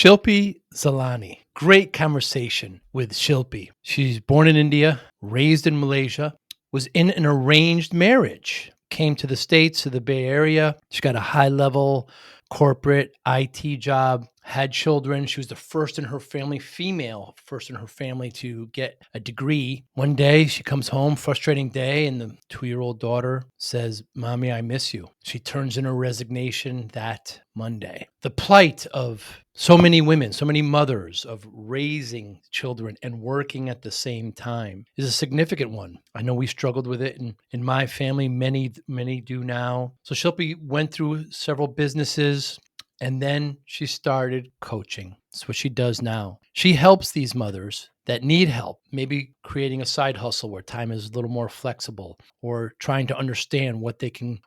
Shilpi Zalani. Great conversation with Shilpi. She's born in India, raised in Malaysia, was in an arranged marriage, came to the States, to the Bay Area. She got a high level corporate IT job, had children. She was the first in her family, female first in her family to get a degree. One day she comes home, frustrating day, and the 2-year-old daughter says, "Mommy, I miss you." She turns in her resignation that Monday. The plight of so many women, so many mothers of raising children and working at the same time is a significant one. I know we struggled with it in my family. Many do now. So Shilpi went through several businesses, and then she started coaching. That's what she does now. She helps these mothers that need help, maybe creating a side hustle where time is a little more flexible, or trying to understand what they can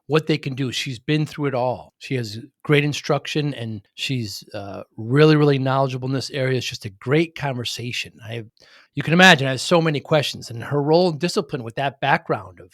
do. She's been through it all. She has great instruction, and she's really knowledgeable in this area. It's just a great conversation. You can imagine I have so many questions, and her role in discipline with that background of,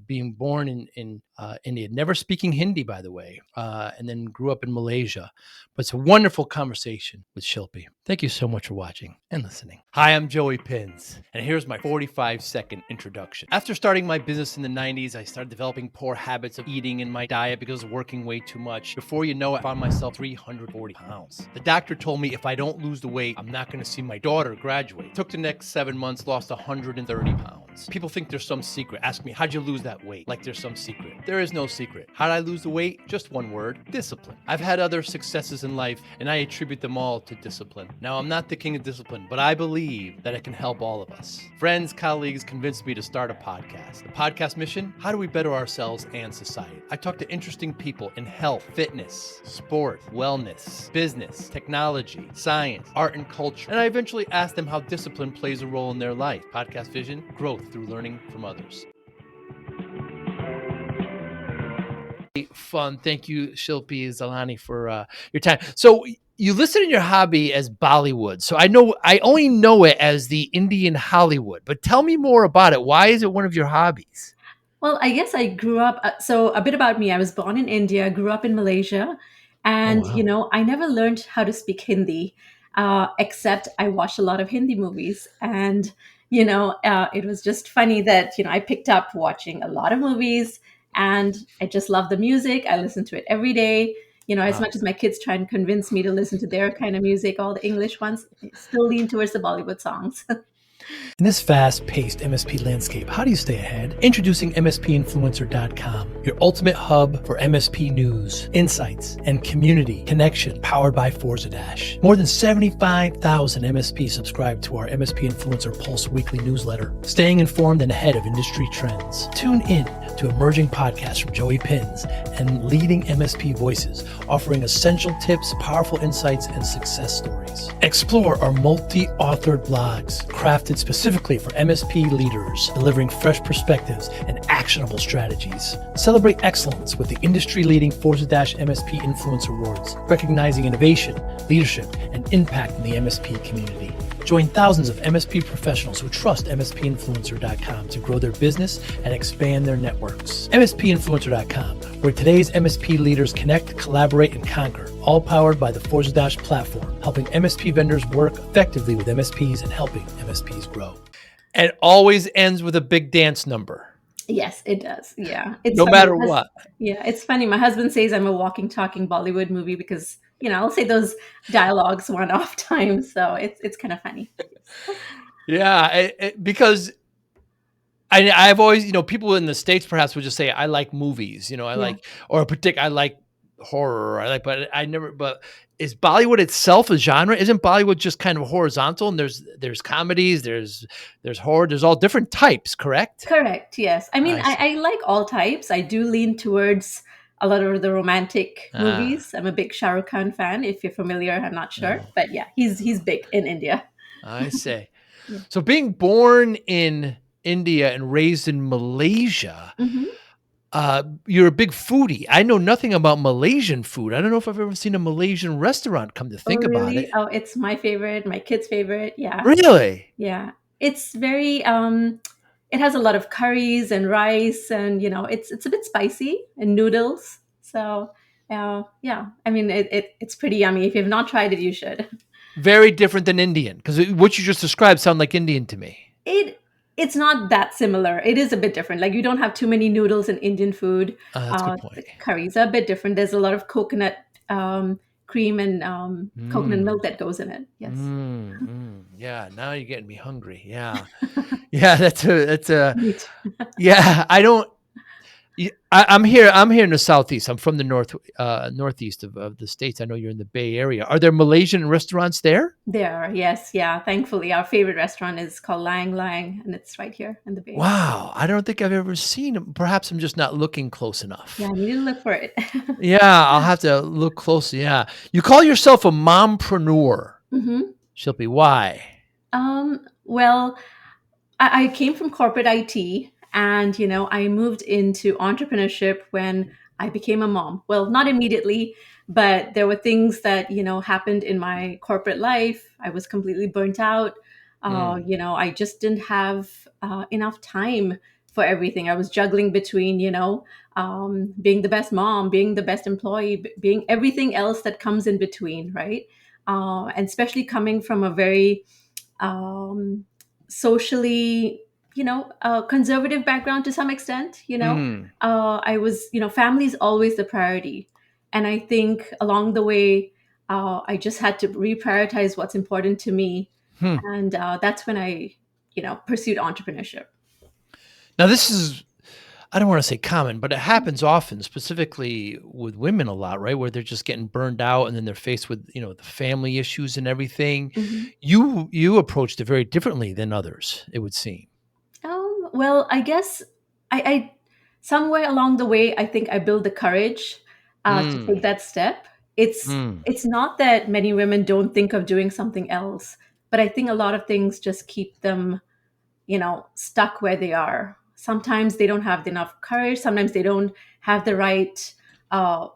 being born in India, never speaking Hindi, by the way, and then grew up in Malaysia. But it's a wonderful conversation with Shilpi. Thank you so much for watching and listening. Hi, I'm Joey Pinz, and here's my 45-second introduction. After starting my business in the 90s, I started developing poor habits of eating in my diet because of working way too much. Before you know it, I found myself 340 pounds. The doctor told me if I don't lose the weight, I'm not going to see my daughter graduate. Took the next 7 months, lost 130 pounds. People think there's some secret. Ask me, how'd you lose that weight? Like there's some secret. There is no secret. How did I lose the weight? Just one word: discipline. I've had other successes in life, and I attribute them all to discipline. Now, I'm not the king of discipline, but I believe that it can help all of us. Friends, colleagues convinced me to start a podcast. The podcast mission: how do we better ourselves and society? I talk to interesting people in health, fitness, sport, wellness, business, technology, science, art, and culture. And I eventually ask them how discipline plays a role in their life. Podcast vision: growth through learning from others. Fun. Thank you, Shilpi Zalani, for your time. So you listed in your hobby as Bollywood. So I only know it as the Indian Hollywood, but tell me more about it. Why is it one of your hobbies? Well, I guess I grew up. So a bit about me: I was born in India, grew up in Malaysia, Oh, and wow. I never learned how to speak Hindi, except I watched a lot of Hindi movies, and it was just funny that I picked up watching a lot of movies, and I just love the music. I listen to it every day. As Wow. much as my kids try and convince me to listen to their kind of music, all the English ones, I still lean towards the Bollywood songs. In this fast-paced MSP landscape, how do you stay ahead? Introducing MSPinfluencer.com, your ultimate hub for MSP news, insights, and community connection, powered by Forza Dash. More than 75,000 MSPs subscribe to our MSP Influencer Pulse weekly newsletter, staying informed and ahead of industry trends. Tune in to emerging podcasts from Joey Pinz and leading MSP voices, offering essential tips, powerful insights, and success stories. Explore our multi-authored blogs, crafted specifically for MSP leaders, delivering fresh perspectives and actionable strategies. Celebrate excellence with the industry-leading Forza MSP Influencer Awards, recognizing innovation, leadership, and impact in the MSP community. Join thousands of MSP professionals who trust MSPinfluencer.com to grow their business and expand their networks. MSPinfluencer.com, where today's MSP leaders connect, collaborate, and conquer, all powered by the Forza platform, helping MSP vendors work effectively with MSPs and helping MSPs grow. And always ends with a big dance number. Yes, it does. Yeah. It's No funny matter because, what. yeah, it's funny. My husband says I'm a walking, talking Bollywood movie because, I'll say those dialogues one off times. So it's kind of funny. Yeah, because I've always, people in the States perhaps would just say, I like movies, I Yeah. like, or I like horror, but but is Bollywood itself a genre? Isn't Bollywood just kind of horizontal, and there's comedies, there's horror, there's all different types, correct? Correct. Yes. I mean, I see. I like all types. I do lean towards a lot of the romantic Ah, movies. I'm a big Shah Rukh Khan fan. If you're familiar, I'm not sure. no, But yeah, he's big in India. I see. Yeah. So being born in India and raised in Malaysia, Hmm. you're a big foodie. I know nothing about Malaysian food. I don't know if I've ever seen a Malaysian restaurant, come to Oh, think about it. really? Oh, it's my favorite, my kid's favorite. Yeah. Really? Yeah. It's very it has a lot of curries and rice, and it's a bit spicy, and noodles. So Yeah, I mean, it's pretty yummy. If you've not tried it, you should. Very different than Indian, because what you just described sound like Indian to me. It it's not that similar. It is a bit different. Like you don't have too many noodles in Indian food. That's a good point. The curries are a bit different. There's a lot of coconut cream and coconut Mm. milk that goes in it. Yes. Yeah, now you're getting me hungry. Yeah. Yeah, that's a Meat. yeah, I don't I'm here in the Southeast. I'm from the northeast of the States. I know you're in the Bay Area. Are there Malaysian restaurants there? There, yes, yeah. Thankfully, our favorite restaurant is called Lang Lang, and it's right here in the Bay. Wow, I don't think I've ever seen them. Perhaps I'm just not looking close Yeah, enough. I need to look for it. Yeah, I'll have to look closely. Yeah. You call yourself a mompreneur, hmm Shilpi. Why? Well, I came from corporate IT, and I moved into entrepreneurship when I became a mom. Well, not immediately, but there were things that happened in my corporate life. I was completely burnt out. Mm, I just didn't have enough time for everything. I was juggling between being the best mom, being the best employee, being everything else that comes in between, right? And especially coming from a very um, socially, conservative background to some extent. mm, I was, family is always the priority, and I think along the way, I just had to reprioritize what's important to me, hmm. and that's when I, pursued entrepreneurship. Now, this is, I don't want to say common, but it happens often, specifically with women a lot, right? Where they're just getting burned out and then they're faced with, the family issues and everything. Mhm. You approached it very differently than others, it would seem. Well, I guess I somewhere along the way, I think I built the courage to take Mm, that step. It's mm, it's not that many women don't think of doing something else, but I think a lot of things just keep them, stuck where they are. Sometimes they don't have enough courage. Sometimes they don't have the right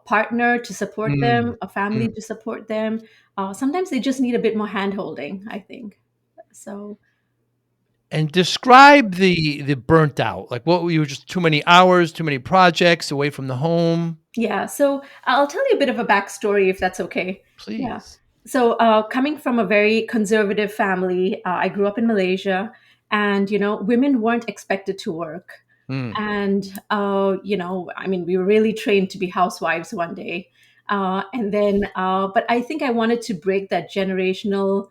partner to support mm, them, a mm. family to support them. Sometimes they just need a bit more hand holding, I think. So And describe the burnt out. Like, what were you, just too many hours, too many projects away from the home? yeah, so I'll tell you a bit of a backstory if that's okay. Yeah. Please. So, coming from a very conservative family, I grew up in Malaysia, and women weren't expected to work. Mm, And I mean, we were really trained to be housewives one day, and then, but I think I wanted to break that generational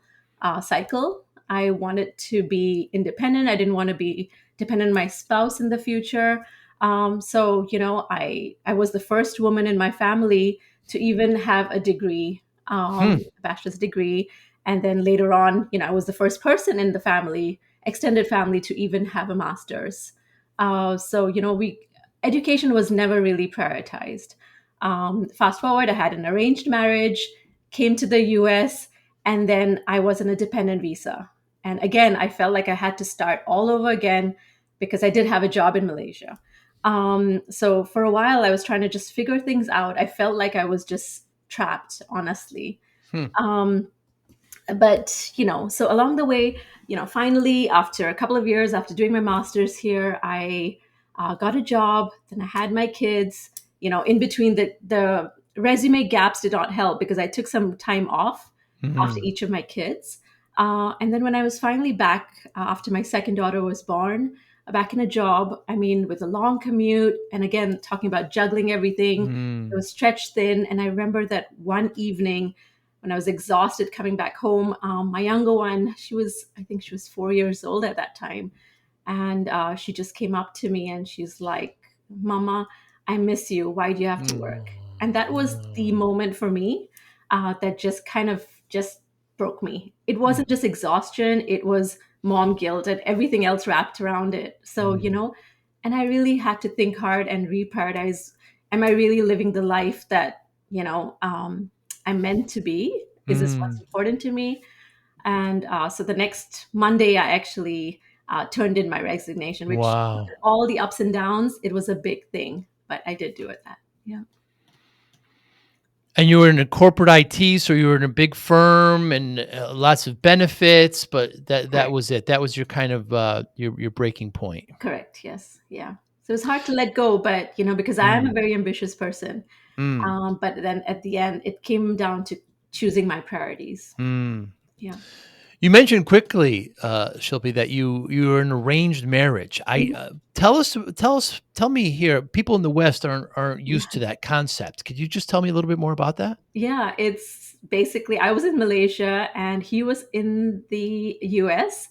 cycle. I wanted to be independent. I didn't want to be dependent on my spouse in the future. So I was the first woman in my family to even have a degree, hmm. a bachelor's degree, and then later on, I was the first person in the family, extended family, to even have a master's. So we education was never really prioritized. Fast forward, I had an arranged marriage, came to the U.S., and then I was on a dependent visa. And again, I felt like I had to start all over again because I did have a job in Malaysia. So for a while, I was trying to just figure things out. I felt like I was just trapped, honestly. Hmm. Um, but so along the way, finally, after a couple of years after doing my master's here, I got a job. Then I had my kids. In between, the resume gaps did not help because I took some time off after Mhm. each of my kids. And then when I was finally back after my second daughter was born, back in a job, I mean, with a long commute, and again, talking about juggling everything, it Mm. was stretched thin. And I remember that one evening when I was exhausted coming back home, my younger one, I think she was 4 years old at that time. And she just came up to me and she's like, Mama, I miss you. Why do you have to work? And that was the Mm. moment for me that just kind of just broke me. It Mm. wasn't just exhaustion, it was mom guilt and everything else wrapped around it. So, Mm. and I really had to think hard and reprioritize. Am I really living the life that, I'm meant to be? Is this what's Mm. important to me? And so the next Monday, I actually turned in my resignation, which Wow. all the ups and downs, it was a big thing, but I did do it. That yeah, And you were in a corporate IT, so you were in a big firm and lots of benefits, but that correct, was it. That was your kind of your breaking point. correct, yes, yeah. So it's hard to let go, but because I am a Mm. very ambitious person, Mm. But then at the end, it came down to choosing my priorities. Mm. Yeah. You mentioned quickly, Shilpi, that you were in arranged marriage. Mhm. Tell me here. People in the West aren't Yeah. used to that concept. Could you just tell me a little bit more about that? Yeah, it's basically I was in Malaysia and he was in the US,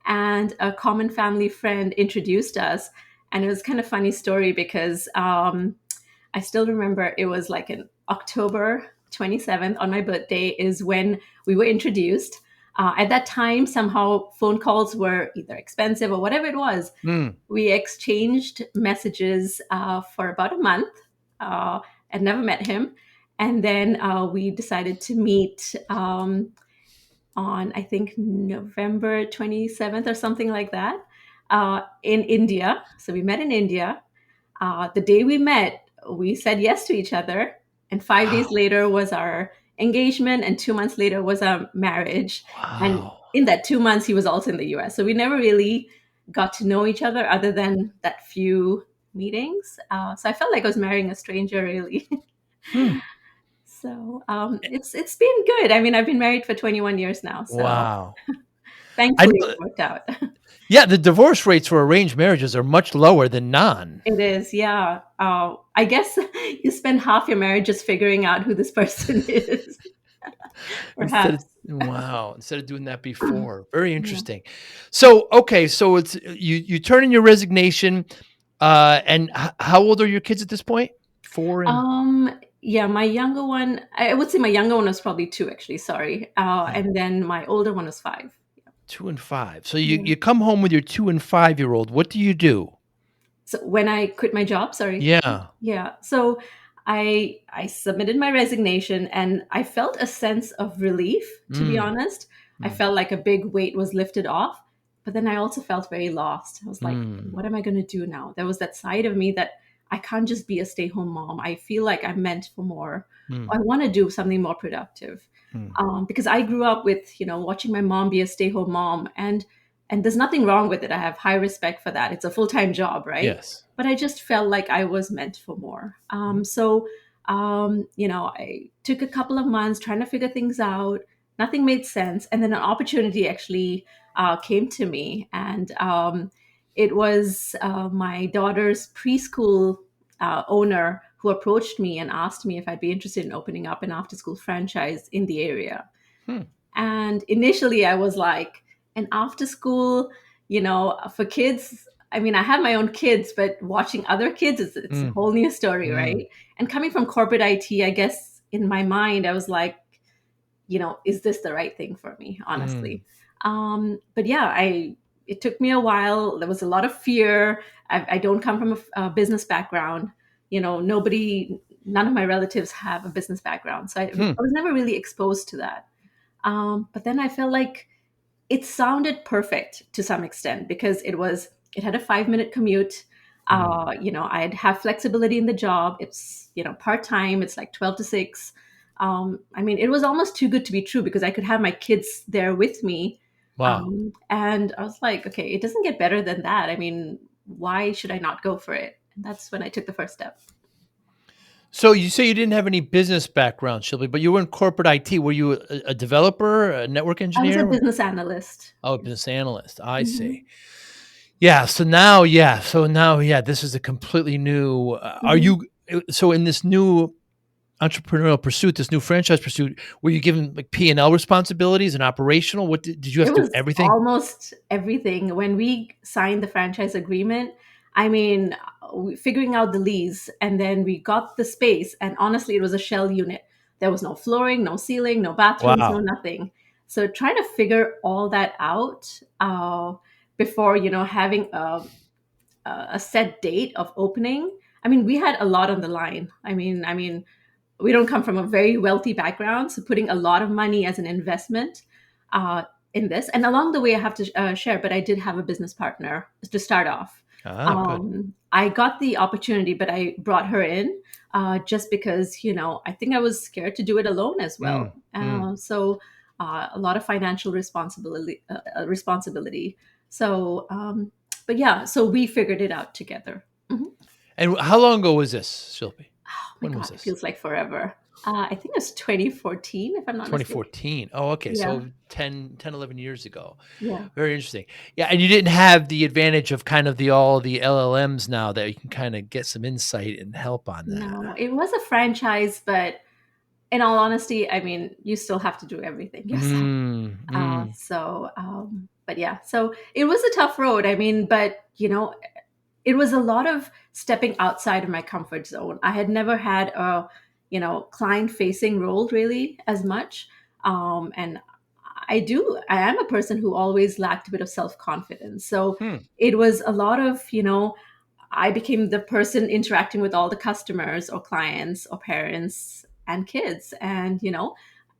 and a common family friend introduced us. And it was kind of funny story because I still remember it was like in October 27th on my birthday is when we were introduced. At that time, somehow phone calls were either expensive or whatever it was. Mm. We exchanged messages for about a month. Uh, I'd never met him. And then we decided to meet on, I think, November 27th or something like that in India. So we met in India. The day we met, we said yes to each other. And 5 days Wow. later was our engagement, and 2 months later was our marriage. And Wow. in that 2 months, he was also in the US. So we never really got to know each other other than that few meetings. So I felt like I was marrying a stranger, really. Hmm. So it's been good. I mean, I've been married for 21 years now. So Wow. I thankfully, it know. worked out. Yeah, the divorce rates for arranged marriages are much lower than non. It is, yeah. I guess you spend half your marriage just figuring out who this person is, Instead perhaps. of wow, instead of doing that before. Very Yeah. interesting. So, okay, so it's you turn in your resignation, and how old are your kids at this point? 4 and Yeah, my younger one, I would say my younger one was probably two, actually. Sorry, and then my older one was 5. 2 and 5. So Yeah. you come home with your 2 and 5-year-old. What do you do? So when I quit my job, sorry. Yeah. Yeah. So I submitted my resignation and I felt a sense of relief, to be Mm, honest. I mm, felt like a big weight was lifted off, but then I also felt very lost. I was like, mm, what am I going to do now? There was that side of me that I can't just be a stay-home mom. I feel like I'm meant for more. mm, I want to do something more productive. mm. Because I grew up with, watching my mom be a stay-home mom, and there's nothing wrong with it. I have high respect for that. It's a full-time job, right? Yes. But I just felt like I was meant for more. Mhm. I took a couple of months trying to figure things out. Nothing made sense. And then an opportunity actually came to me. And it was my daughter's preschool owner who approached me and asked me if I'd be interested in opening up an after school franchise in the area. Hmm. And initially, I was like, an after school, for kids. I mean, I have my own kids, but watching other kids, it's a Mm, whole new story, mm, right? And coming from corporate IT, I guess in my mind, I was like, is this the right thing for me, mm, honestly? But yeah, it took me a while. There was a lot of fear. I don't come from a business background. None of my relatives have a business background. So I hmm, was never really exposed to that. But then I felt like it sounded perfect to some extent because it had a 5-minute commute. mm. I'd have flexibility in the job. It's part-time. It's like 12 to 6. I mean, it was almost too good to be true because I could have my kids there with me. Wow. And I was like, okay, it doesn't get better than that. I mean, why should I not go for it? And that's when I took the first step. So you say you didn't have any business background, Shilpi, but you were in corporate IT. Were you a developer, a network I was a engineer? business analyst. Oh, a business analyst. I see. Hmm. Yeah. So now, this is a completely new. Are Hmm. you so in this new entrepreneurial pursuit, this new franchise pursuit? Were you given like P&L responsibilities and operational? What did you have It to do? was Everything? almost everything. When we signed the franchise agreement, I mean, figuring out the lease, and then we got the space, and honestly, it was a shell unit. There was no flooring, no ceiling, no bathrooms, no Wow. nothing. So trying to figure all that out before having a set date of opening. I mean, we had a lot on the line. I mean, we don't come from a very wealthy background, so putting a lot of money as an investment uh, in this. And along the way, I have to share, but I did have a business partner to start off. Ah, good. I got the opportunity, but I brought her in just because I think I was scared to do it alone as well. Mm, mm. A lot of financial responsibility. So, but yeah, so we figured it out together. Mhm. And how long ago was this, Shilpi? Oh my When was God, it this? feels like forever. I think it was 2014, if I'm not mistaken. 2014. Oh, okay. Yeah, So 11 years ago. yeah. Very interesting. Yeah, and you didn't have the advantage of kind of all the LLMs now that you can kind of get some insight and help on that. No, it was a franchise, but in all honesty, I mean, you still have to do everything yourself. Mm, mm. But yeah, so it was a tough road. I mean, but it was a lot of stepping outside of my comfort zone. I had never had a, client facing role really as much. And I am a person who always lacked a bit of self confidence. So Hmm. it was a lot of, I became the person interacting with all the customers or clients or parents and kids. And,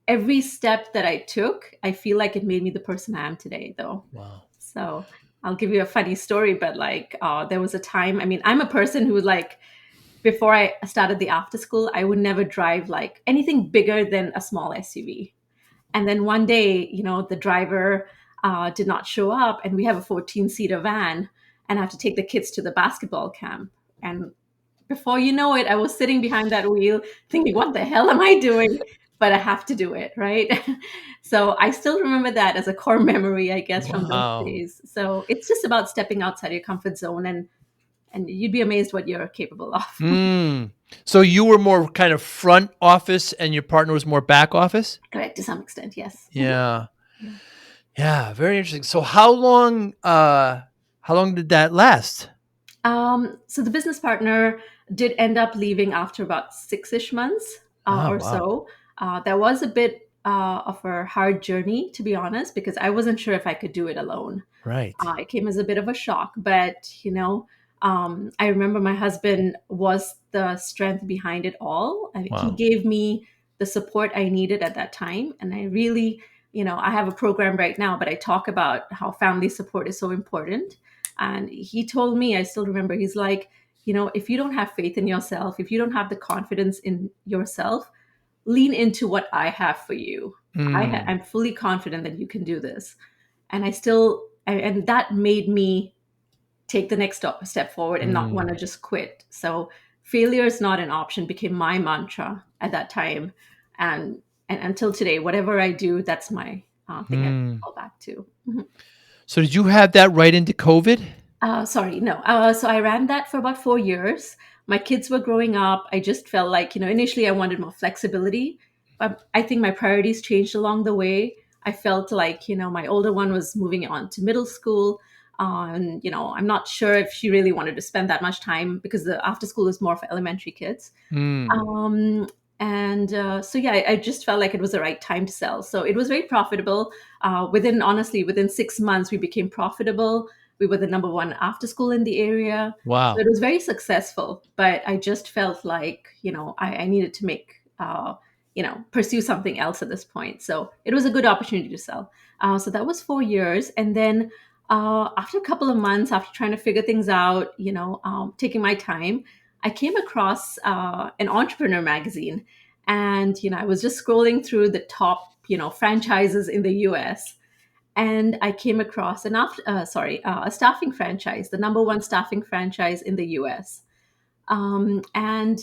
every step that I took, I feel like it made me the person I am today, though. Wow. So I'll give you a funny story, but like there was a time, I mean, I'm a person who like, before I started the after school, I would never drive like anything bigger than a small SUV. And then one day, the driver did not show up, and we have a 14-seater van, and I have to take the kids to the basketball camp. And before you know it, I was sitting behind that wheel thinking, what the hell am I doing? But I have to do it, right? So I still remember that as a core memory, I guess, from those Wow. days. So it's just about stepping outside your comfort zone, and you'd be amazed what you're capable of. Mm. So you were more kind of front office and your partner was more back office? Correct, to some extent, yes. Yeah. Yeah. Yeah, very interesting. So how long did that last? So the business partner did end up leaving after about 6-ish months Oh, or wow. so. That was a bit of a hard journey, to be honest, because I wasn't sure if I could do it alone. Right. It came as a bit of a shock, but I remember my husband was the strength behind it all. I mean, he Wow. gave me the support I needed at that time, and I really, I have a program right now, but I talk about how family support is so important. And he told me, I still remember, he's like, if you don't have faith in yourself, if you don't have the confidence in yourself, lean into what I have for you. Mm, I'm fully confident that you can do this. And and that made me take the next step forward and not want to mm, just quit. So failure is not an option became my mantra at that time. And until today, whatever I do, that's my thing I mm. fall back to. Mhm. So did you have that right into COVID? Sorry, no. So I ran that for about 4 years. My kids were growing up. I just felt like, initially I wanted more flexibility, but I think my priorities changed along the way. I felt like, my older one was moving on to middle school. And, I'm not sure if she really wanted to spend that much time because the after school is more for elementary kids. Mm. Um, so yeah, I just felt like it was the right time to sell. So it was very profitable. Honestly, within 6 months, we became profitable. We were the number one after school in the area. So it Wow. was very successful. But I just felt like, I needed to pursue something else at this point. So it was a good opportunity to sell. So that was 4 years. And then after a couple of months, after trying to figure things out, taking my time, I came across an entrepreneur magazine, and I was just scrolling through the top franchises in the U.S. and I came across a staffing franchise, the number one staffing franchise in the U.S. And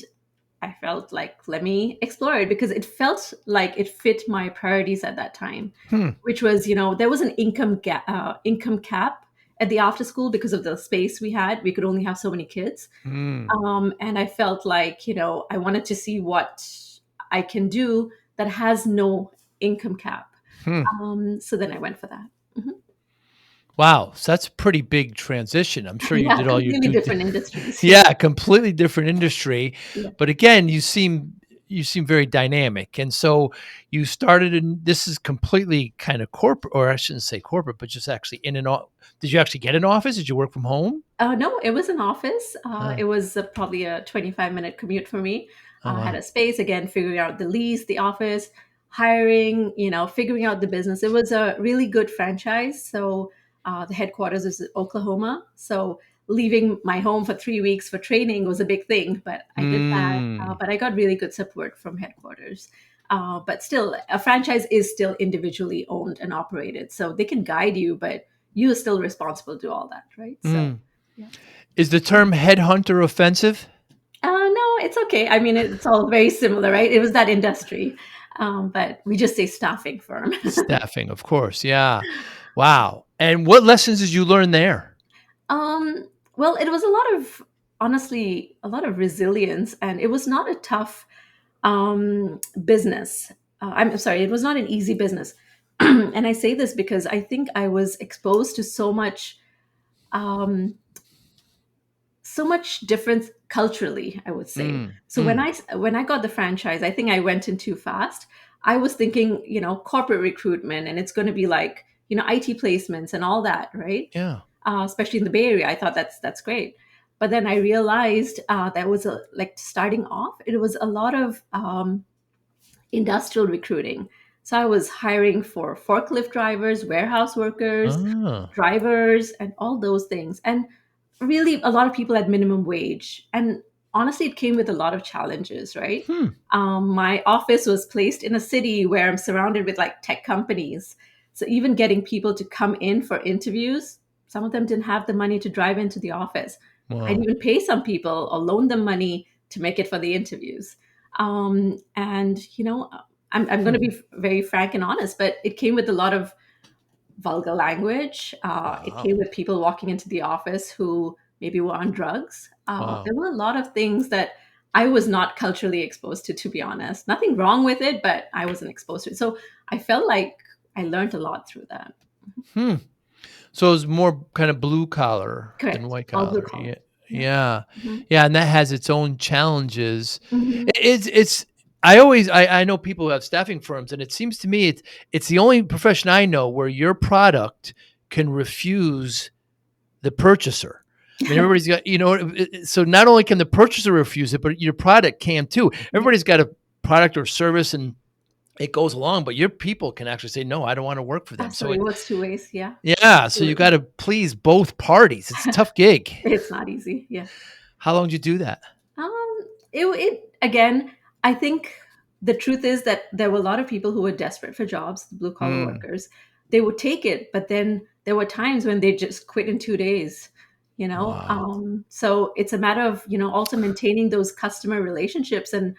I felt like let me explore it because it felt like it fit my priorities at that time, Hmm. which was there was an income cap at the after school because of the space we had. We could only have so many kids. Mm. And I felt like, I wanted to see what I can do that has no income cap. Hmm. So then I went for that. Mhm. Wow. So that's a pretty big transition. I'm sure you Yeah, did all your completely different industries. Yeah. yeah, completely different industry. Yeah. But again, you seem very dynamic. And so you started in this is completely kind of corporate, or I shouldn't say corporate, but just actually in an did you actually get an office? Did you work from home? No, it was an office. Uh, It was probably a 25-minute commute for me. oh I had wow. a space, again, figuring out the lease, the office, hiring, figuring out the business. It was a really good franchise. So the headquarters is in Oklahoma. So leaving my home for 3 weeks for training was a big thing, but I did that. Mm. But I got really good support from headquarters. But still, a franchise is still individually owned and operated. So they can guide you, but you are still responsible to do all that, right? So Mm. yeah. Is the term headhunter offensive? No, it's okay. I mean, it's all very similar, right? It was that industry, but we just say staffing firm. Staffing, of course. Yeah. Wow. And what lessons did you learn there? Um, well, it was a lot of, honestly, a lot of resilience, and it was not a tough business. I'm sorry, it was not an easy business. And I say this because I think I was exposed to um, so much difference culturally, I would say. Mm, So mm, when I got the franchise, I think I went in too fast. I was thinking, corporate recruitment, and it's going to be like, IT placements and all that, right? yeah. Especially in the Bay Area. I thought that's great. But then I realized that was like starting off, it was a lot of industrial recruiting. So I was hiring for forklift drivers, warehouse workers, Ah. drivers, and all those things. And really, a lot of people at minimum wage. And honestly, it came with a lot of challenges, right? Hmm. My office was placed in a city where I'm surrounded with like tech companies. So even getting people to come in for interviews, some of them didn't have the money to drive into the office. I'd Wow. even pay some people or loan them money to make it for the interviews. And I'm going Hmm. to be very frank and honest, but it came with a lot of vulgar language. It came Wow. with people walking into the office who maybe were on drugs. Wow. There were a lot of things that I was not culturally exposed to be honest. Nothing wrong with it, but I wasn't exposed to it. So I felt like I learned a lot through that. Hmm. So it was more kind of blue collar than Correct. white All blue collar. collar. Yeah. Yeah. Yeah. Mhm. Yeah. And that has its own challenges. Mhm. It's I know people who have staffing firms, and it seems to me it's the only profession I know where your product can refuse the purchaser. I mean, everybody's got, so not only can the purchaser refuse it, but your product can too. Yeah. Everybody's got a product or service and it goes along, but your people can actually say, no, I don't want to work for them. So Absolutely. It works two ways. Yeah. yeah, so you got Absolutely. to please both parties. It's a tough gig. It's not easy. Yeah. How long did you do that? It again, I think the truth is that there were a lot of people who were desperate for jobs, the blue collar Mm, workers. They would take it, but then there were times when they just quit in 2 days. wow. So it's a matter of also maintaining those customer relationships and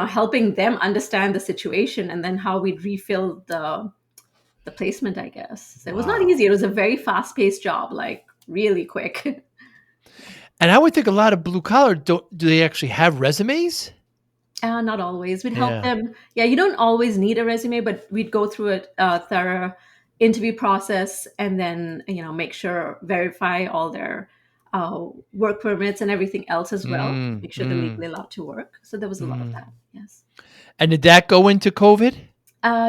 helping them understand the situation and then how we'd refill the placement. I guess so it was not Wow. easy. It was a very fast paced job, like really quick. And I would think a lot of blue collar do they actually have resumes? Not always. We'd help Yeah. them. Yeah, you don't always need a resume, but we'd go through a thorough interview process and then make sure verify all their work permits and everything else as well. Mm, Make sure they're mm, legally allowed to work. So there was a lot of that. mm. Yes. And did that go into COVID?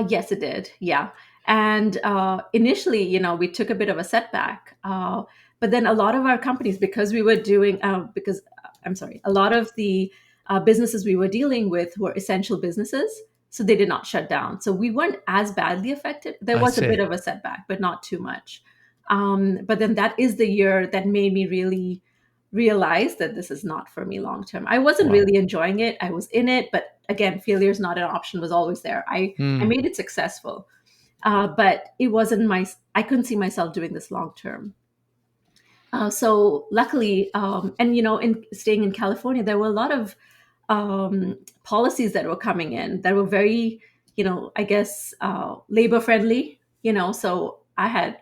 Yes, it did. Yeah. And initially, we took a bit of a setback. But then a lot of our companies, because we were doing, because I'm sorry, a lot of the businesses we were dealing with were essential businesses. So they did not shut down. So we weren't as badly affected. There I was a bit see. of a setback, but not too much. But then that is the year that made me really realize that this is not for me long term. I wasn't Wow. really enjoying it. I was in it, but again, failure is not an option was always there. I Mm, made it successful, but it wasn't my. I couldn't see myself doing this long term. So luckily, and in staying in California, there were a lot of policies that were coming in that were very, I guess, labor friendly. So I had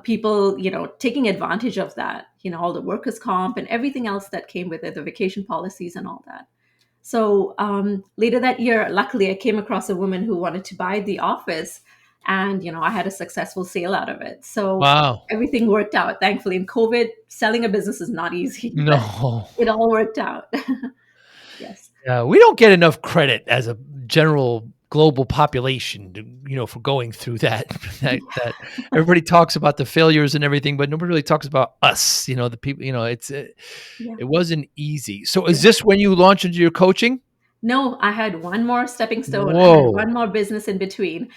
people, taking advantage of that. All the workers' comp and everything else that came with it, the vacation policies and all that. So later that year, luckily, I came across a woman who wanted to buy the office, and I had a successful sale out of it. So wow. everything worked out. Thankfully, in COVID, selling a business is not easy, but No. it all worked out. Yes. Yeah, we don't get enough credit as a general global population, for going through that. That everybody talks about the failures and everything, but nobody really talks about us. The people. Yeah. It wasn't easy. So, is Yeah. this when you launch into your coaching? No, I had one more stepping stone. I had Whoa. one more business in between.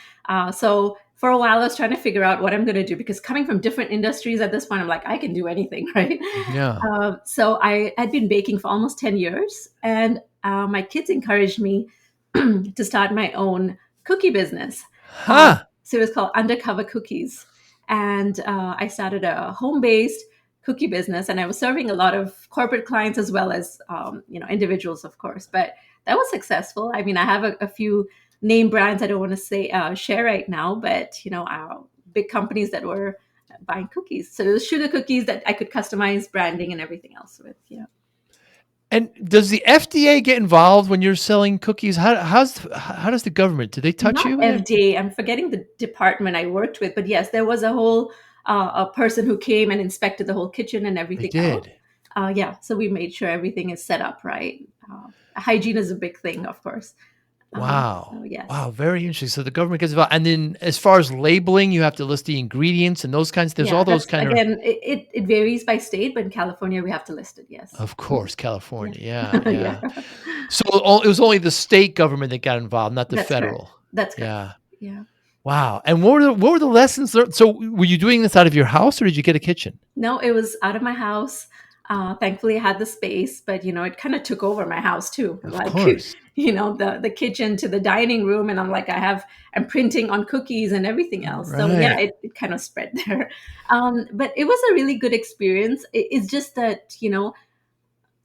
So for a while, I was trying to figure out what I'm going to do because coming from different industries at this point, I'm like, I can do anything, right? Yeah. So I had been baking for almost 10 years, and my kids encouraged me to start my own cookie business. Huh. So it was called Undercover Cookies. And I started a home based cookie business, and I was serving a lot of corporate clients as well as individuals, of course. But that was successful. I mean, I have a few name brands I don't want to say share right now, but big companies that were buying cookies. So it was sugar cookies that I could customize branding and everything else with. Yeah. And does the FDA get involved when you're selling cookies? How does the government, do they touch Not you? FDA. I'm forgetting the department I worked with, but yes, there was a whole a person who came and inspected the whole kitchen and They everything else. did. Yeah, so we made sure everything is set up right. Hygiene is a big thing, of course. So Wow. yes, Wow. Very interesting. So the government gets involved. And then as far as labeling, you have to list the ingredients and those kinds. There's all yeah. those That's kind of, again, it varies by state, but in California we have to list it. Yes. of course, Yeah. California. Yeah. Yeah. Yeah. So it was only the state government that got involved, not the That's correct. federal. That's correct. Yeah. Yeah. Wow. And what were the lessons learned? So were you doing this out of your house or did you get a kitchen? No, it was out of my house. Thankfully, I had the space, but it kind of took over my house too. Of Like, course. the kitchen to the dining room, and I'm like, I'm printing on cookies and everything else. So yeah, Right. it kind of spread there. But it was a really good experience. It's just that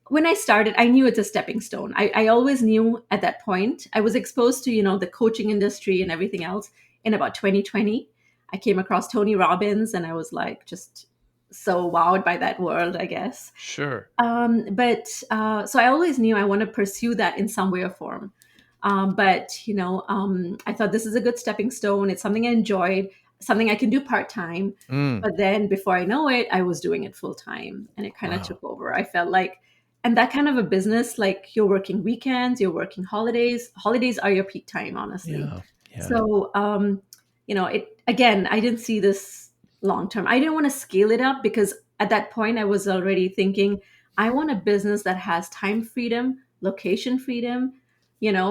when I started, I knew it's a stepping stone. I always knew at that point. I was exposed to the coaching industry and everything else in about 2020. I came across Tony Robbins, and I was like just so wowed by that world, I guess. Sure. But so I always knew I want to pursue that in some way or form. But I thought this is a good stepping stone. It's something I enjoyed, something I can do part time. Mm. But then before I know it, I was doing it full time, and it kind of Wow. took over. I felt like, and that kind of a business, like you're working weekends, you're working holidays. Holidays are your peak time, honestly. Yeah. Yeah. So, it again, I didn't see this long term. I didn't want to scale it up because at that point I was already thinking I want a business that has time freedom, location freedom,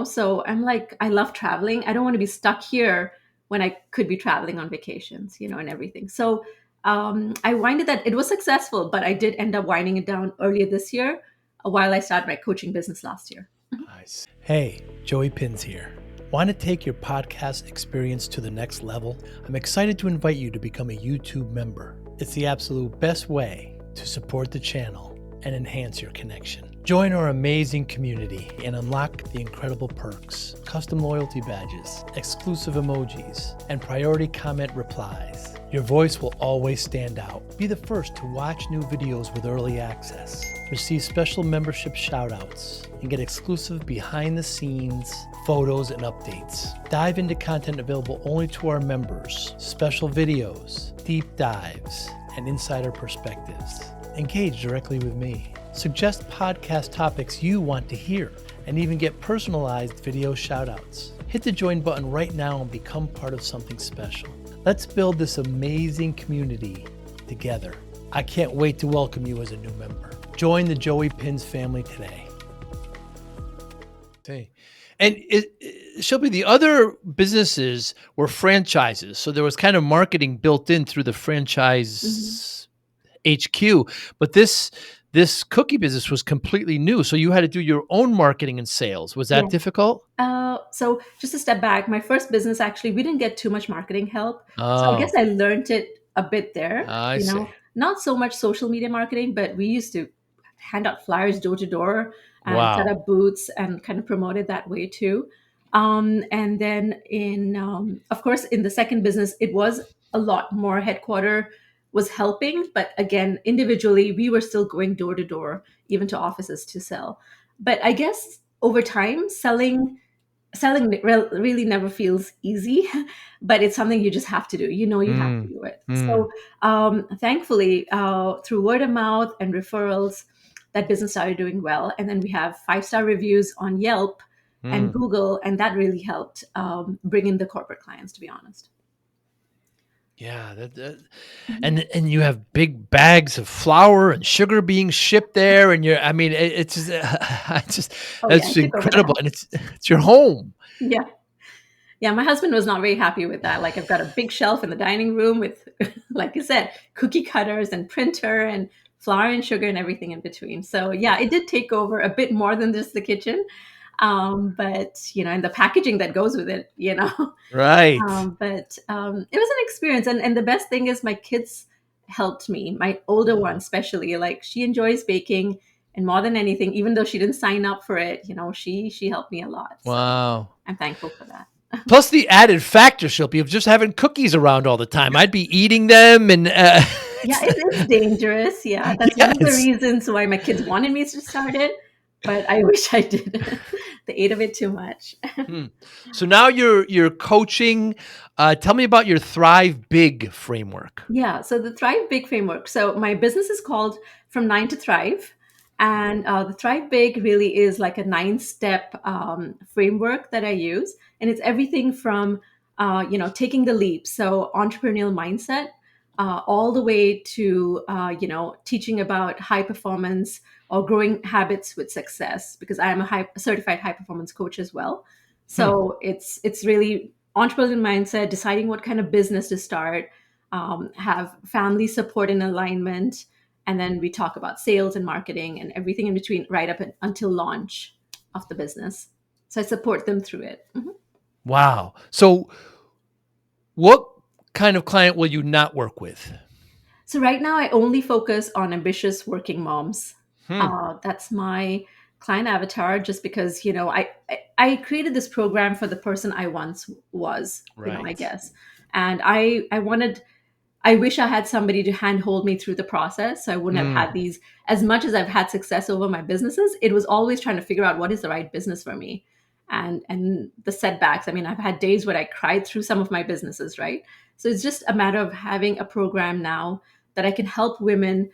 So I'm like, I love traveling. I don't want to be stuck here when I could be traveling on vacations, and everything. So I winded that. It was successful, but I did end up winding it down earlier this year while I started my coaching business last year. Nice. Hey, Joey Pinz here. Want to take your podcast experience to the next level? I'm excited to invite you to become a YouTube member. It's the absolute best way to support the channel and enhance your connection. Join our amazing community and unlock the incredible perks, custom loyalty badges, exclusive emojis, and priority comment replies. Your voice will always stand out. Be the first to watch new videos with early access, receive special membership shoutouts, and get exclusive behind-the-scenes photos and updates. Dive into content available only to our members, special videos, deep dives, and insider perspectives. Engage directly with me. Suggest podcast topics you want to hear, and even get personalized video shoutouts. Hit the join button right now and become part of something special. Let's build this amazing community together. I can't wait to welcome you as a new member. Join the Joey Pinz family today. Okay. And Shilpi, the other businesses were franchises. So there was kind of marketing built in through the franchise HQ. But this cookie business was completely new. So you had to do your own marketing and sales. Was that difficult? So just a step back, my first business, actually, we didn't get too much marketing help. So I guess Oh, I learned it a bit there, I see. not so much social media marketing, but we used to hand out flyers door to door and set Wow. up booths and kind of promote it that way too. And then of course, in the second business, it was a lot more headquarter was helping, but again, individually, we were still going door to door, even to offices to sell. But I guess over time, really never feels easy, but it's something you just have to do. You have to Mm, do it. mm, So thankfully, through word of mouth and referrals, that business started doing well. And then we have 5-star reviews on Yelp and mm. Google, and that really helped bring in the corporate clients, to be honest. Yeah, Mhm. and you have big bags of flour and sugar being shipped there, and I mean, it's just, Oh yeah, I it's took over the incredible, house. and it's your home. Yeah. Yeah, my husband was not very happy with that. Like, I've got a big shelf in the dining room with, like you said, cookie cutters and printer and flour and sugar and everything in between. So yeah, it did take over a bit more than just the kitchen. But and the packaging that goes with it. Right. But it was an experience, and the best thing is my kids helped me. My older one, especially, like she enjoys baking, and more than anything, even though she didn't sign up for it, she helped me a lot. So Wow. I'm thankful for that. Plus the added factor, Shilpi, of just having cookies around all the time. I'd be eating them, and Yeah, it's dangerous. Yeah, that's one of the yes. reasons why my kids wanted me to start it, but I wish I did. They ate of it too much. Hmm. So now you're coaching. Tell me about your Thrive Big framework. Yeah, so the Thrive Big framework. So my business is called From Nine to Thrive. And the Thrive Big really is like a 9 step framework that I use. And it's everything from, taking the leap, so entrepreneurial mindset, all the way to, teaching about high performance or growing habits with success, because I am a certified high performance coach as well. Hmm. So it's really entrepreneurial mindset, deciding what kind of business to start, have family support and alignment, and then we talk about sales and marketing and everything in between, right up until launch of the business. So I support them through it. Mhm. Wow. So what kind of client will you not work with? So right now, I only focus on ambitious working moms. Hmm. That's my client avatar, just because I created this program for the person I once was, I Right. guess, and I wanted. I wish I had somebody to handhold me through the process, so I wouldn't have Hmm. had these. As much as I've had success over my businesses, it was always trying to figure out what is the right business for me, and the setbacks. I mean, I've had days where I cried through some of my businesses, right? So it's just a matter of having a program now that I can help women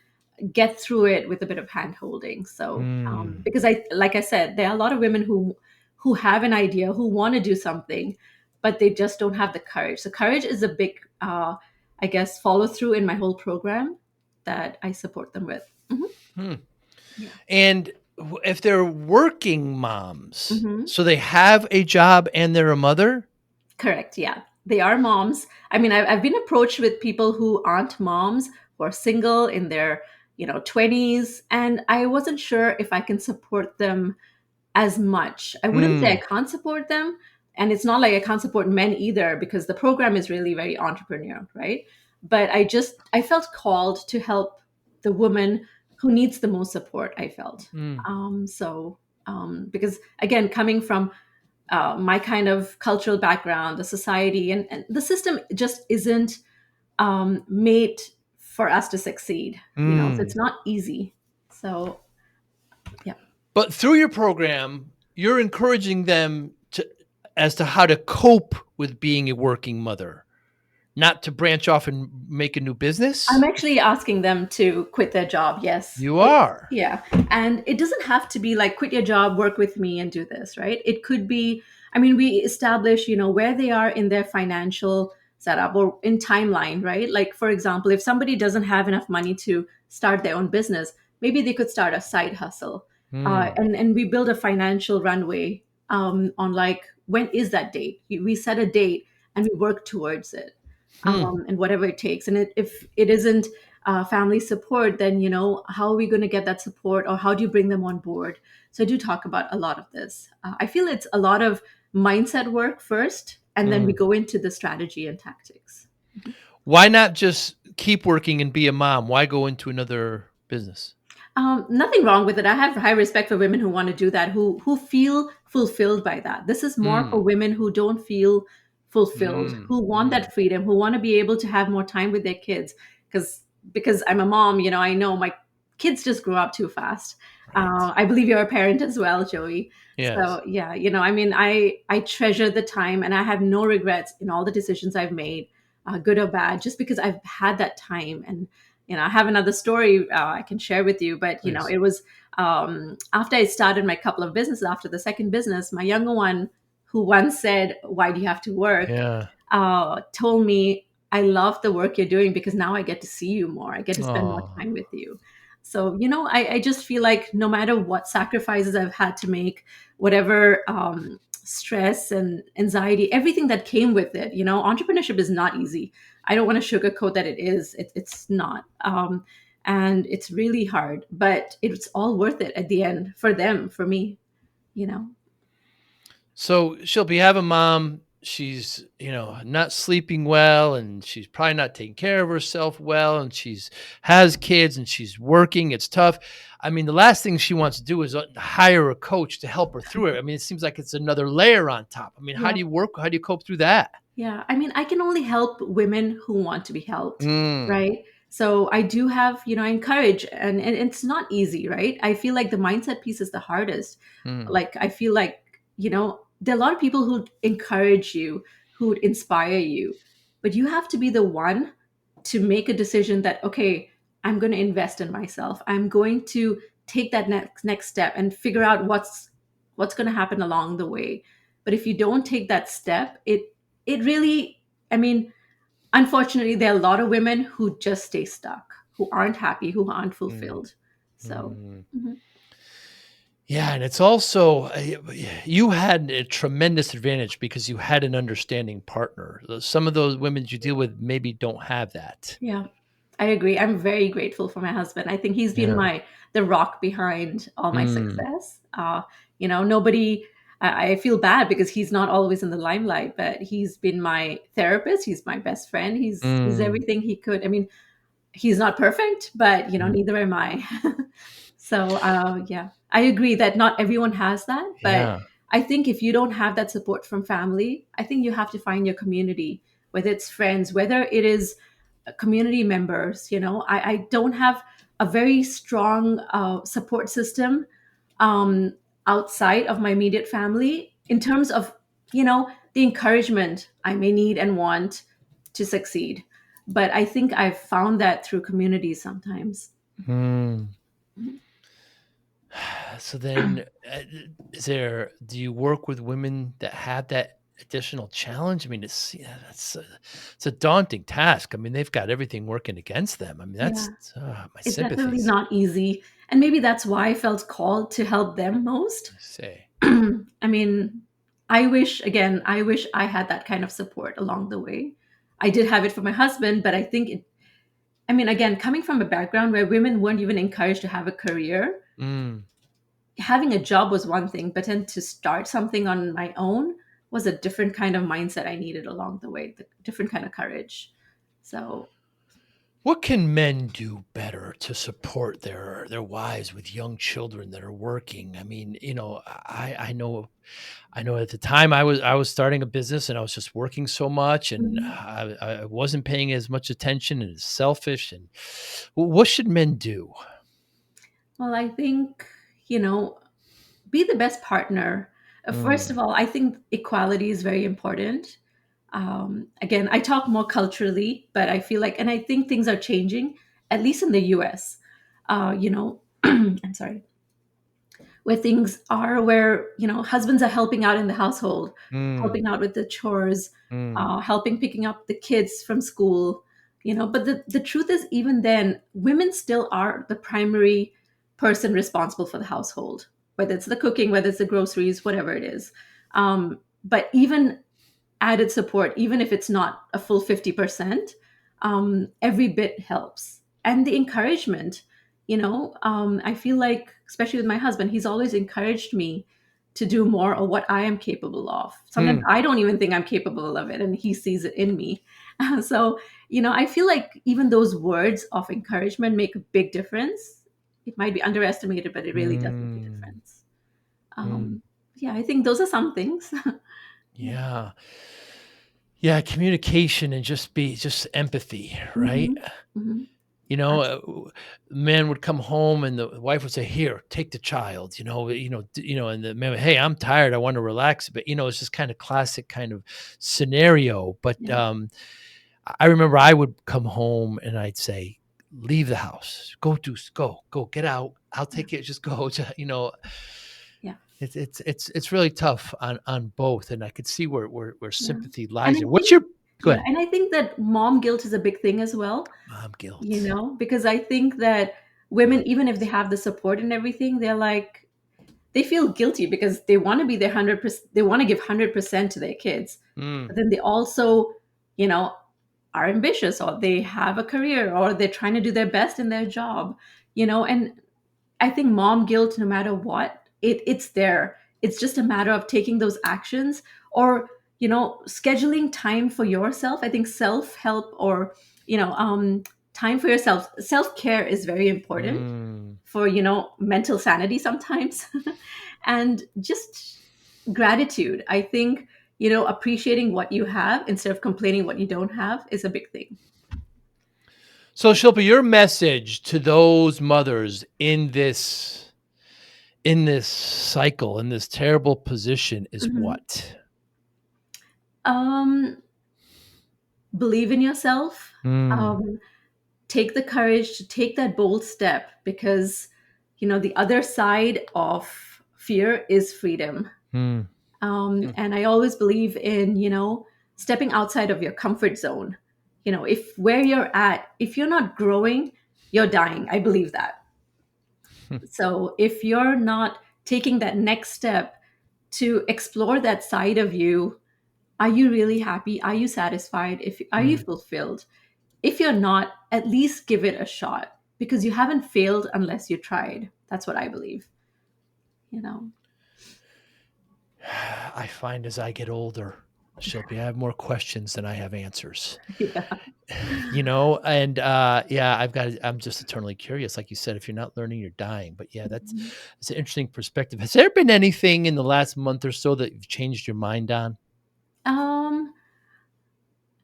get through it with a bit of hand holding. So Hmm. because like I said, there are a lot of women who have an idea, who want to do something, but they just don't have the courage. So courage is a big I guess follow through in my whole program that I support them with. Mhm. Hmm. Yeah. And if they're working moms, Hmm. so they have a job and they're a mother? Correct. Yeah. They are moms. I mean, I've been approached with people who aren't moms, who are single in their 20s, and I wasn't sure if I can support them as much. I wouldn't say I Hmm. can't support them. And it's not like I can't support men either, because the program is really very entrepreneurial, right? But I felt called to help the woman who needs the most support, I felt. Hmm. Because again, coming from my kind of cultural background, the society, and the system just isn't made for us to succeed, so Hmm. it's not easy. So, yeah. But through your program, you're encouraging them to as to how to cope with being a working mother, not to branch off and make a new I'm business? actually asking them to quit their job. Yes. You are. Yeah. And it doesn't have to be like quit your job, work with me, and do this, right? It could be, I mean, we establish, where they are in their financial setup or in timeline, right? Like, for example, if somebody doesn't have enough money to start their own business, maybe they could start a side hustle. Hmm. And we build a financial runway on like, when is that date? We set a date and we work towards it, Hmm. and whatever it takes. And if it isn't family support, then how are we going to get that support, or how do you bring them on board? So I do talk about a lot of this. I feel it's a lot of mindset work first, and then we Hmm. go into the strategy and tactics. Why not just keep working and be a mom? Why go into another business? Nothing wrong with it. I have high respect for women who want to do that, who feel fulfilled by that. This is more for Hmm. women who don't feel fulfilled, Hmm. who want Hmm. that freedom, who want to be able to have more time with their kids. Because I'm a mom, I know my kids just grow up too fast. Right. I believe you're a parent as well, Joey. Yes. So yeah, I mean, I treasure the time, and I have no regrets in all the decisions I've made, good or bad, just because I've had that time. And I have another story I can share with you, but Please. it was after I started my couple of businesses. After the second business, my younger one, who once said, "Why do you have to work?" Yeah. told me, "I love the work you're doing because now I get to see you more. I get to spend more Oh. time with you." So, I just feel like no matter what sacrifices I've had to make, whatever stress and anxiety, everything that came with it, entrepreneurship is not easy. I don't want to sugarcoat that it is. It's not. And it's really hard, but it's all worth it at the end, for them, for me, you know. So Shilpi, you have a mom. she's, not sleeping well, and she's probably not taking care of herself well, and she's has kids and she's working. It's tough. I mean, the last thing she wants to do is hire a coach to help her through it. I mean, it seems like it's another layer on top. I mean, how Yeah. do you work? How do you cope through that? Yeah, I mean, I can only help women who want to be helped, Mm, right? So I do have, I encourage, and it's not easy, right? I feel like the mindset piece is the hardest. mm, Like, I feel like, there are a lot of people who encourage you, who inspire you, but you have to be the one to make a decision that, okay, I'm going to invest in myself. I'm going to take that next step and figure out what's going to happen along the way. But if you don't take that step, it really, I mean, unfortunately, there are a lot of women who just stay stuck, who aren't happy, who aren't mm, fulfilled. So, mm. mhm. Yeah, and it's also you had a tremendous advantage because you had an understanding partner. Some of those women you deal with maybe don't have that. Yeah, I agree. I'm very grateful for my husband. I think he's been Yeah. the rock behind all my Mm, success. Nobody. I feel bad because he's not always in the limelight, but he's been my therapist. He's my best friend. He's mm, everything he could. I mean, he's not perfect, but mm. neither am I. So yeah, I agree that not everyone has that, but Yeah. I think if you don't have that support from family, I think you have to find your community, whether it's friends, whether it is community members. I don't have a very strong support system um, outside of my immediate family in terms of the encouragement I may need and want to succeed. But I think I've found that through community sometimes. Mm. So then, do you work with women that have that additional challenge? I mean, it's a daunting task. I mean, they've got everything working against them. I mean, Yeah, my it's definitely sympathies. not easy. And maybe that's why I felt called to help them most. I say. I mean, I wish I had that kind of support along the way. I did have it for my husband, but I think I mean, again, coming from a background where women weren't even encouraged to have a career, Mm. having a job was one thing, but then to start something on my own was a different kind of mindset I needed along the way, the different kind of courage. So, What can men do better to support their wives with young children that are working? I mean, I know at the time I was starting a business and I was just working so much and mhm. I wasn't paying as much attention and it's selfish and what should men do? Well, I think, you know, be the best partner. First of Mm, all, I think equality is very important. Again, I talk more culturally, but I feel like, and I think things are changing, at least in the US. I'm sorry, where things are where husbands are helping out in the household, mm, helping out with the chores, mm, helping picking up the kids from school. But the truth is, even then, women still are the primary person responsible for the household, whether it's the cooking, whether it's the groceries, whatever it is. But even added support, even if it's not a full 50%, every bit helps. And the encouragement, I feel like, especially with my husband, he's always encouraged me to do more of what I am capable of. Sometimes mm, I don't even think I'm capable of it, and he sees it in me. So, I feel like even those words of encouragement make a big difference. It might be underestimated, but it really does make a mm, difference. mm. Yeah, I think those are some things. Yeah. Yeah. Yeah, communication and just empathy, right? Hmm. Hmm. You know, man would come home and the wife would say, "Here, take the child." And the man, "Hey, I'm tired. I want to relax." But it's just kind of classic kind of scenario. But Yeah. I remember I would come home and I'd say, "Leave the house. Go do. Go. Get out. I'll Yeah. take it. Just go." Yeah. It's really tough on both, and I could see where Yeah. sympathy And lies I in. What's think, your Go yeah, ahead. and I think that mom guilt is a big thing as well, Mom guilt. because I think that Mom women, even if they guilt. have the support and everything, they feel guilty because they want to be their 100%, they want to give 100% to their kids. Mm, But then they also, you know, are ambitious, or they have a career, or they're trying to do their best in their job, and I think mom guilt, no matter what, it's there. It's just a matter of taking those actions, or scheduling time for yourself. I think self-help, or time for yourself, self-care is very important Mm. for mental sanity sometimes. And just gratitude, I think, appreciating what you have instead of complaining what you don't have is a big thing. So Shilpa, your message to those mothers in this cycle, in this terrible position is Mhm. what? um Believe in yourself. Mm. um Take the courage to take that bold step, because the other side of fear is freedom. Mm. And I always believe in stepping outside of your comfort zone. If where you're at, if you're not growing, you're dying. I believe that. So if you're not taking that next step to explore that side of you, are you really happy? Are you satisfied? If Are you Mm. fulfilled? If you're not, at least give it a shot, because you haven't failed unless you tried. That's what I believe, you know. I find as I get older, Shilpi, I have more questions than I have answers. Yeah. And yeah, I'm just eternally curious. Like you said, if you're not learning, you're dying. But yeah, that's an interesting perspective. Has there been anything in the last month or so that you've changed your mind on? um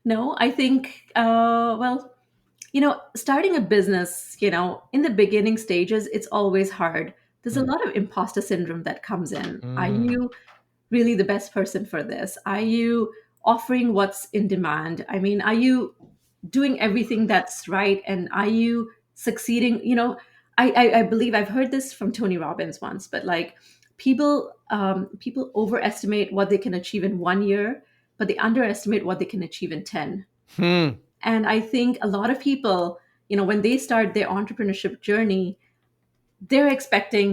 no, I think, well, starting a business, in the beginning stages, it's always hard. There's a Mm. lot of imposter syndrome that comes in. Are Mm. you really the best person for this? Are you offering what's in demand? I mean, are you doing everything that's right? And are you succeeding? I believe I've heard this from Tony Robbins once, but like, people overestimate what they can achieve in 1 year, but they underestimate what they can achieve in 10. Hmm. And I think a lot of people, when they start their entrepreneurship journey, they're expecting,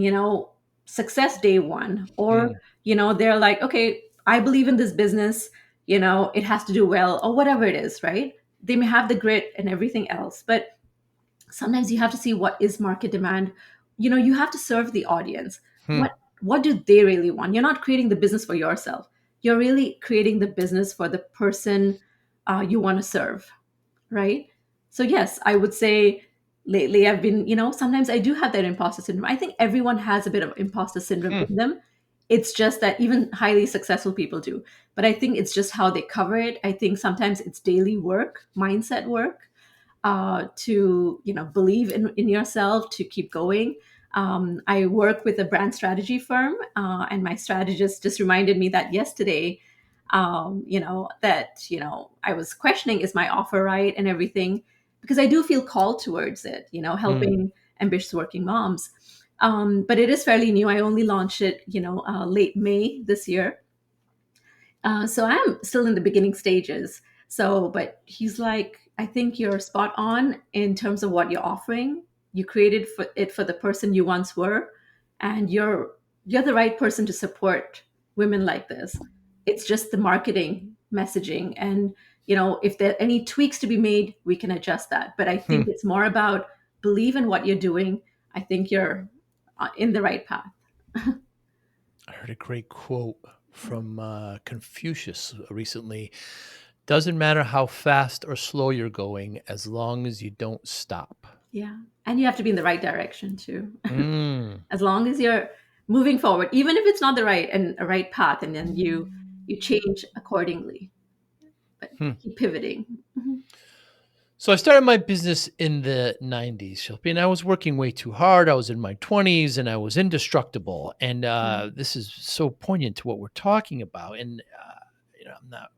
success day one, or, Hmm. they're like, okay, I believe in this business, it has to do well, or whatever it is, right? They may have the grit and everything else, but sometimes you have to see what is market demand. You have to serve the audience. Hmm. What do they really want? You're not creating the business for yourself. You're really creating the business for the person you want to serve, right? So yes, I would say lately I've been, sometimes I do have that imposter syndrome. I think everyone has a bit of imposter syndrome Hmm. in them. It's just that even highly successful people do. But I think it's just how they cover it. I think sometimes it's daily work, mindset work, to believe in yourself, to keep going. I work with a brand strategy firm, and my strategist just reminded me that yesterday, that I was questioning, is my offer right and everything, because I do feel called towards it, Hmm. helping ambitious working moms. But it is fairly new. I only launched it, late May this year. So I'm still in the beginning stages. So, but he's like, I think you're spot on in terms of what you're offering. You created for the person you once were, and you're the right person to support women like this. It's just the marketing messaging, and if there are any tweaks to be made, we can adjust that. But I Hmm. think it's more about believe in what you're doing. I think you're in the right path. I heard a great quote from Confucius recently. Doesn't matter how fast or slow you're going, as long as you don't stop. Yeah, and you have to be in the right direction too. Mm. As long as you're moving forward, even if it's not the right and a right path, and then you change accordingly, but Hmm. keep pivoting. Mhm. So I started my business in the 90s, Shilpi, and I was working way too hard. I was in my 20s and I was indestructible. And this is so poignant to what we're talking about. And, I'm not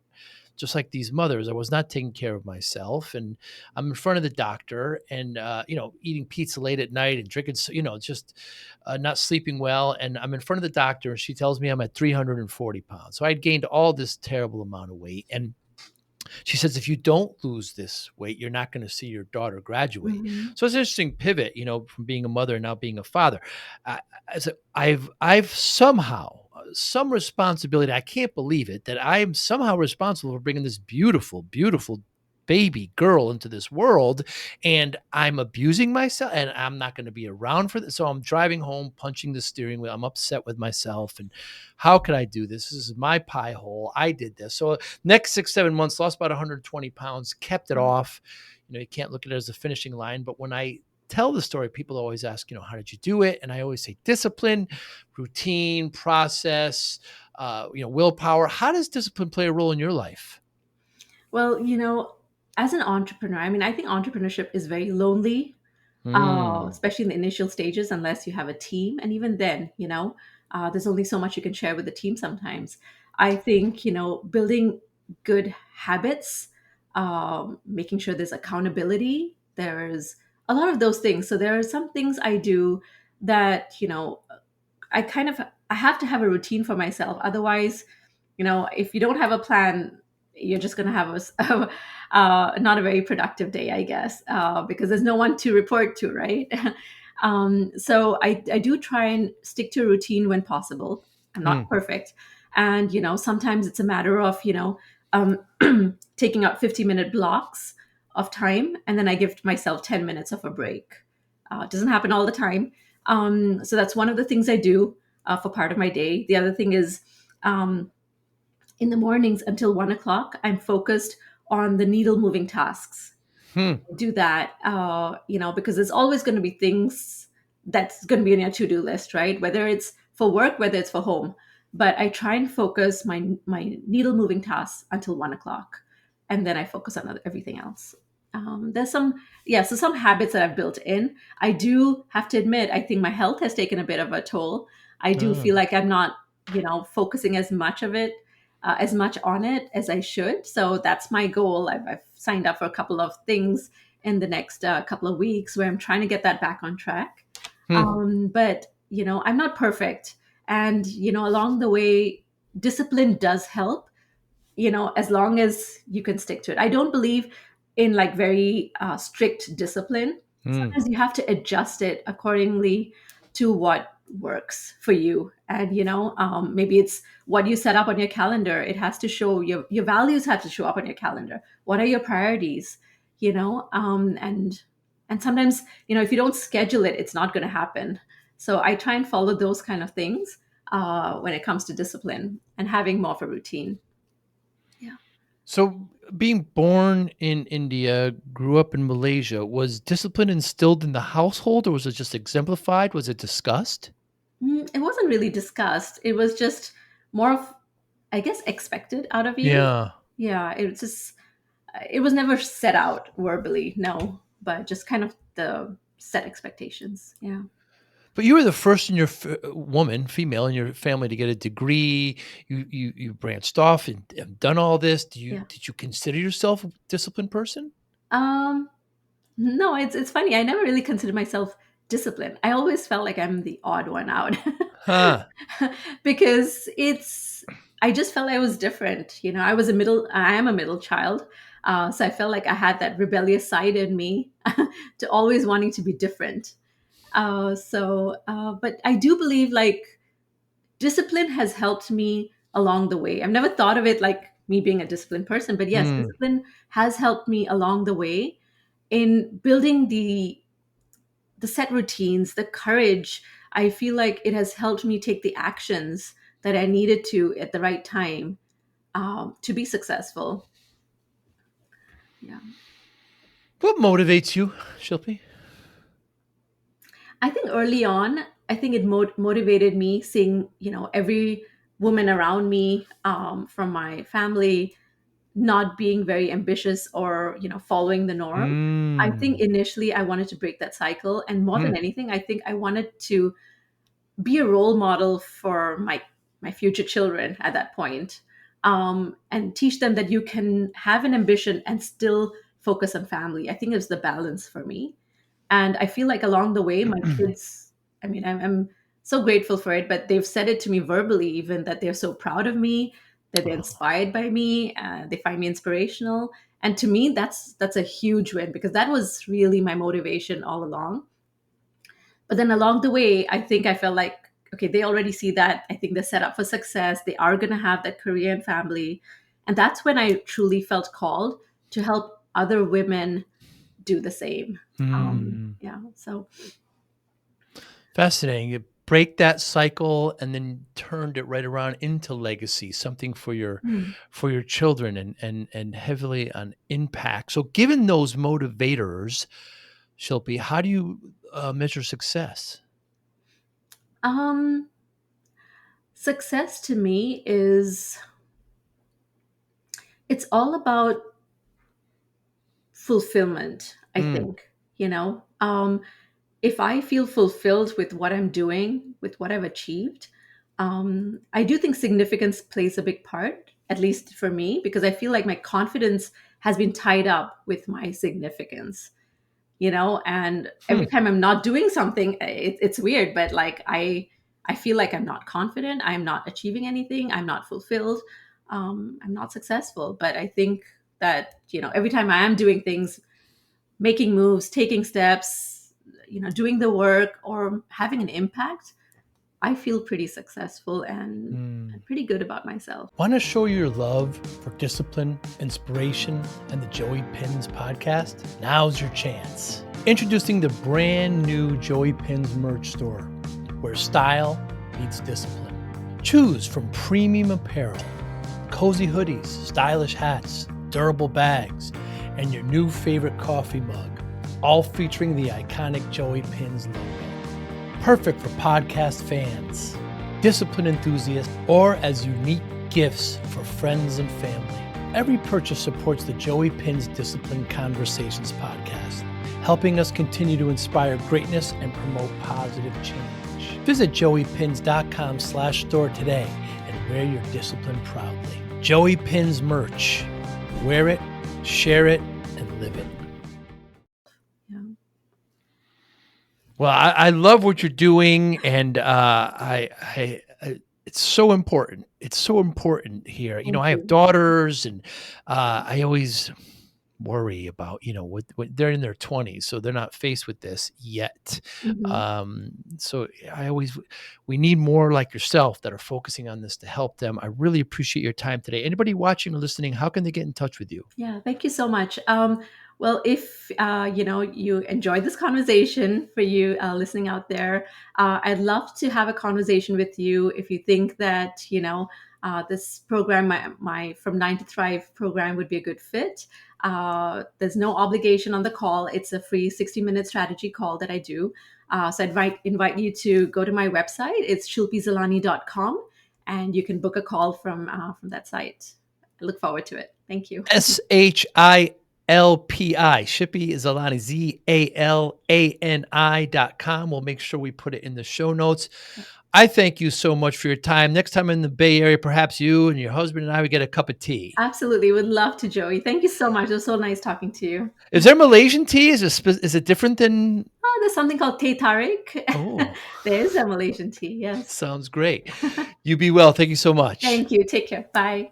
just like these mothers. I was not taking care of myself. And I'm in front of the doctor and, eating pizza late at night and drinking, just not sleeping well. And I'm in front of the doctor and she tells me I'm at 340 pounds. So I had gained all this terrible amount of weight. And she says, if you don't lose this weight, you're not going to see your daughter graduate. Mhm. So it's an interesting pivot, from being a mother and now being a father. I've somehow some responsibility. I can't believe it that I am somehow responsible for bringing this beautiful, beautiful baby girl into this world, and I'm abusing myself, and I'm not going to be around for this. So I'm driving home, punching the steering wheel. I'm upset with myself. And how could I do this? This is my pie hole. I did this. So next 6, 7 months, lost about 120 pounds, kept it off. You can't look at it as a finishing line, but when I tell the story, people always ask, how did you do it? And I always say discipline, routine, process, willpower. How does discipline play a role in your life? Well, as an entrepreneur, I mean, I think entrepreneurship is very lonely, Mm, especially in the initial stages, unless you have a team. And even then, there's only so much you can share with the team sometimes. I think, building good habits, making sure there's accountability, there's a lot of those things. So there are some things I do that, I have to have a routine for myself. Otherwise, if you don't have a plan, you're just going to have not a very productive day, I guess, because there's no one to report to, right? So I do try and stick to a routine when possible. I'm not mm, perfect. And, sometimes it's a matter of, um, taking out 50-minute blocks of time, and then I give myself 10 minutes of a break. It doesn't happen all the time. So that's one of the things I do for part of my day. The other thing is, um, in the mornings until 1 o'clock, I'm focused on the needle moving tasks. hmm, Do that, because there's always going to be things that's going to be on your to do list, right? Whether it's for work, whether it's for home. But I try and focus my needle moving tasks until 1 o'clock, and then I focus on everything else. There's some habits that I've built in. I do have to admit, I think my health has taken a bit of a toll. I do mm, feel like I'm not, focusing as much on it as I should. So that's my goal. I've signed up for a couple of things in the next couple of weeks where I'm trying to get that back on track. hmm. But I'm not perfect, and along the way, discipline does help, as long as you can stick to it. I don't believe in like very strict discipline. Mm. Sometimes you have to adjust it accordingly to what works for you. And, maybe it's what you set up on your calendar. It has to show your values have to show up on your calendar. What are your priorities? And sometimes, if you don't schedule it, it's not going to happen. So I try and follow those kind of things when it comes to discipline and having more of a routine. Yeah. So, being born in India, grew up in Malaysia, was discipline instilled in the household, or was it just exemplified? Was it discussed? It wasn't really discussed. It was just more of, I guess, expected out of you. Yeah. Yeah, it was never set out verbally, no, but just kind of the set expectations. Yeah. But you were the first in your female in your family to get a degree. You branched off and done all this. Yeah. Did you consider yourself a disciplined person? Um, no, it's funny. I never really considered myself disciplined. I always felt like I'm the odd one out. Huh. Because I just felt I was different. I am a middle child. So I felt like I had that rebellious side in me to always wanting to be different. But I do believe like discipline has helped me along the way. I've never thought of it like me being a disciplined person, but yes, Hmm. discipline has helped me along the way in building the set routines, the courage. I feel like it has helped me take the actions that I needed to at the right time, to be successful. Yeah. What motivates you, Shilpi? I think early on, I think it motivated me seeing, every woman around me, from my family, not being very ambitious or, following the norm. I think Mm. initially I wanted to break that cycle. And more than Mm. anything, I think I wanted to be a role model for my future children at that point, and teach them that you can have an ambition and still focus on family. I think it was the balance for me, and I feel like along the way my kids, I mean, I'm so grateful for it, but they've said it to me verbally even, that they're so proud of me, that they're Oh. inspired by me, they find me inspirational. And to me, that's a huge win, because that was really my motivation all along. But then along the way, I think I felt like, okay, they already see that. I think they're set up for success. They are going to have that career and family. And that's when I truly felt called to help other women do the same. Yeah. So Fascinating. You break that cycle and then turned it right around into legacy, something for your children and heavily on impact. So given those motivators, Shilpi, how do you measure success? um, success to me is, it's all about fulfillment, I Mm, think. If I feel fulfilled with what I'm doing, with what I've achieved, I do think significance plays a big part, at least for me, because I feel like my confidence has been tied up with my significance. And hmm. every time I'm not doing something, it's weird, but like I feel like I'm not confident, I'm not achieving anything, I'm not fulfilled, I'm not successful. But I think that every time I am doing things, making moves, taking steps, doing the work or having an impact, I feel pretty successful and pretty good about myself. Want to show your love for discipline, inspiration, and the Joey Pinz podcast? Now's your chance. Introducing the brand new Joey Pinz merch store, where style meets discipline. Choose from premium apparel, cozy hoodies, stylish hats, durable bags, and your new favorite coffee mug, all featuring the iconic Joey Pinz logo. Perfect for podcast fans, discipline enthusiasts, or as unique gifts for friends and family. Every purchase supports the Joey Pinz Discipline Conversations podcast, helping us continue to inspire greatness and promote positive change. Visit joeypins.com/store today and wear your discipline proudly. Joey Pinz merch. Wear it, share it, and live it. Yeah. Well, I love what you're doing, and it's so important. It's so important here. Thank I have you. daughters, and I always worry about what they're in their 20s, so they're not faced with this yet. Mhm. So we need more like yourself that are focusing on this to help them. I really appreciate your time today. Anybody watching or listening, how can they get in touch with you? Yeah, thank you so much. Well, if you enjoyed this conversation, for you listening out there, I'd love to have a conversation with you. If you think that this program, my From Nine to Thrive program, would be a good fit, there's no obligation on the call. It's a free 60-minute strategy call that I do. So I invite you to go to my website. It's shilpizalani.com, and you can book a call from that site. I look forward to it. Thank you. SHILPI, Shilpi Zalani, ZALANI.com. We'll make sure we put it in the show notes. I thank you so much for your time. Next time in the Bay Area, perhaps you and your husband and I would get a cup of tea. Absolutely. Would love to, Joey. Thank you so much. It was so nice talking to you. Is there Malaysian tea? Is it different than? Oh, there's something called T.H.R.I.V.E. Oh, There is a Malaysian tea. Yes. sounds great. You be well. Thank you so much. Thank you. Take care. Bye.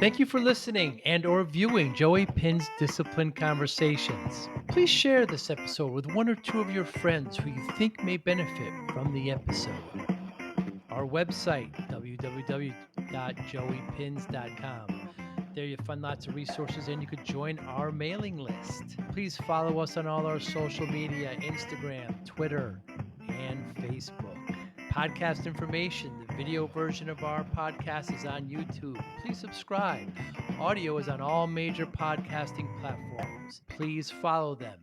Thank you for listening and or viewing Joey Pinz Discipline Conversations. Please share this episode with one or two of your friends who you think may benefit from the episode. Our website, www.joeypins.com. There you'll find lots of resources and you could join our mailing list. Please follow us on all our social media, Instagram, Twitter, and Facebook. Podcast information, the video version of our podcast is on YouTube. Please subscribe. Audio is on all major podcasting platforms. Please follow them.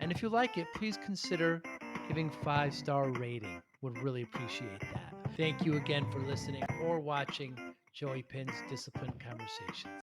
And if you like it, please consider giving 5-star rating. Would really appreciate that. Thank you again for listening or watching Joey Pinz Discipline Conversations.